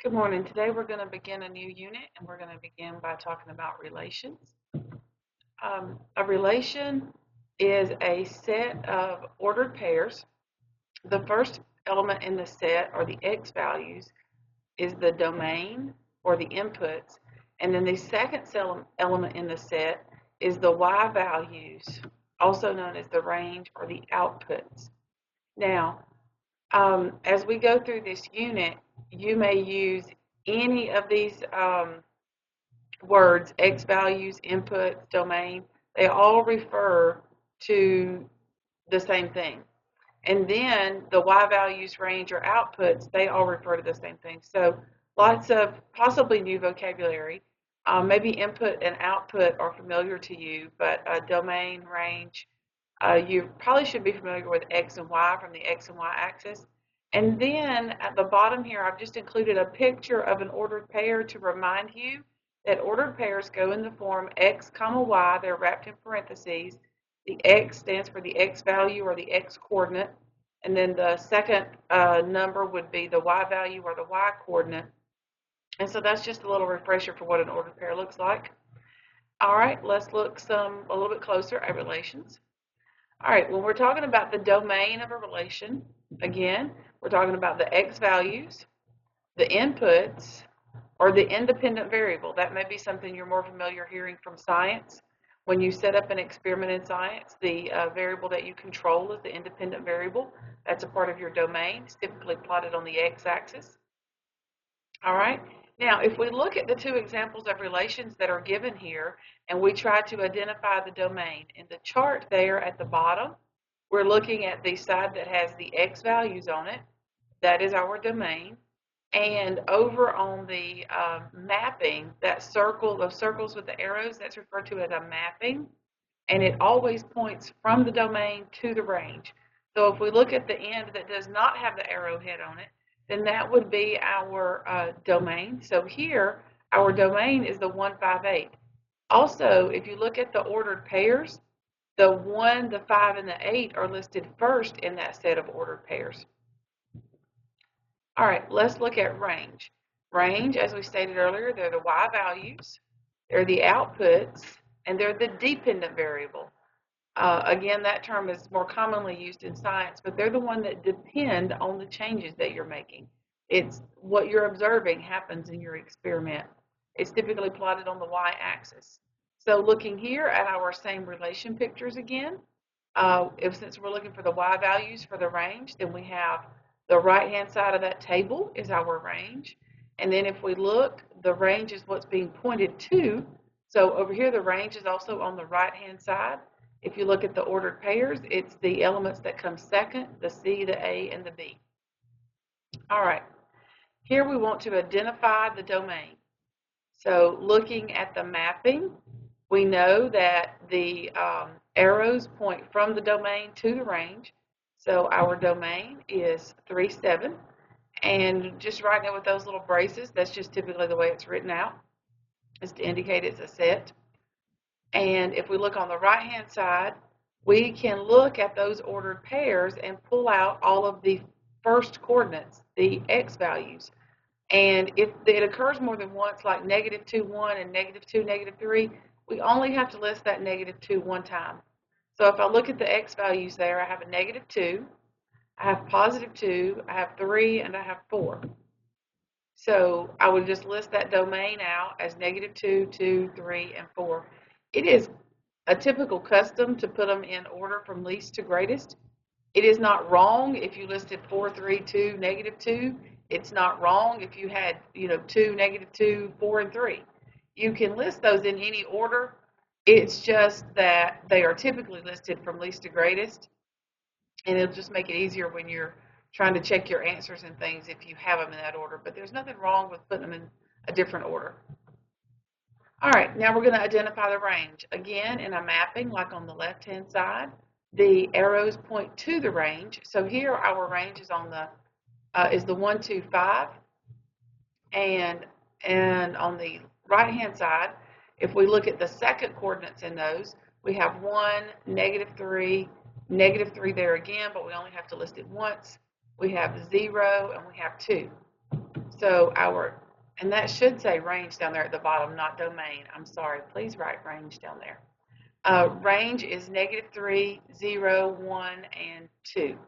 Good morning. Today we're going to begin a new unit and we're going to begin by talking about relations. A relation is a set of ordered pairs. The first element in the set, or the x values, is the domain or the inputs. And then the second element in the set is the y values, also known as the range or the outputs. Now, as we go through this unit, you may use any of these words: x values, input, domain. They all refer to the same thing. And then the y values, range, or outputs, they all refer to the same thing. So lots of possibly new vocabulary. Maybe input and output are familiar to you, but domain, range, you probably should be familiar with x and y from the x and y axis. And then at the bottom here, I've just included a picture of an ordered pair to remind you that ordered pairs go in the form x comma y. They're wrapped in parentheses. The x stands for the x value or the x coordinate. And then the second number would be the y value or the y coordinate. And so that's just a little refresher for what an ordered pair looks like. All right, let's look a little bit closer at relations. All right, when we're talking about the domain of a relation, again, we're talking about the x values, the inputs, or the independent variable. That may be something you're more familiar hearing from science. When you set up an experiment in science, the variable that you control is the independent variable. That's a part of your domain. It's typically plotted on the x-axis. All right. Now, if we look at the two examples of relations that are given here, and we try to identify the domain, in the chart there at the bottom, we're looking at the side that has the x values on it. That is our domain. And over on the mapping, that circle, those circles with the arrows, that's referred to as a mapping. And it always points from the domain to the range. So if we look at the end that does not have the arrowhead on it, then that would be our domain. So here, our domain is the 158. Also, if you look at the ordered pairs, the 1, the 5, and the 8 are listed first in that set of ordered pairs. All right, let's look at range. Range, as we stated earlier, they're the y values, they're the outputs, and they're the dependent variable. Again, that term is more commonly used in science, but they're the one that depend on the changes that you're making. It's what you're observing happens in your experiment. It's typically plotted on the y-axis. So looking here at our same relation pictures again, since we're looking for the y values for the range, then we have the right-hand side of that table is our range. And then if we look, the range is what's being pointed to. So over here, the range is also on the right-hand side. If you look at the ordered pairs, it's the elements that come second, the C, the A, and the B. All right, here we want to identify the domain. So looking at the mapping, we know that the arrows point from the domain to the range. So our domain is 3, 7. And just writing it with those little braces, that's just typically the way it's written out, is to indicate it's a set. And if we look on the right-hand side, we can look at those ordered pairs and pull out all of the first coordinates, the x values. And if it occurs more than once, like -2, 1 and -2, -3, we only have to list that -2 one time. So if I look at the x values there, I have a -2, I have +2, I have 3, and I have 4. So I would just list that domain out as -2, 2, 3, and 4. It is a typical custom to put them in order from least to greatest. It is not wrong if you listed 4, 3, 2, -2. It's not wrong if you had, 2, -2, 4, and 3. You can list those in any order. It's just that they are typically listed from least to greatest, and it'll just make it easier when you're trying to check your answers and things if you have them in that order. But there's nothing wrong with putting them in a different order. All right, now we're going to identify the range. Again, in a mapping, like on the left-hand side, the arrows point to the range. So here our range is on the is the 1, 2, 5, and on the right-hand side, if we look at the second coordinates in those, we have 1, -3, -3 there again, but we only have to list it once. We have 0, and we have 2. So and that should say range down there at the bottom, not domain. I'm sorry. Please write range down there. Range is -3, 0, 1, and 2.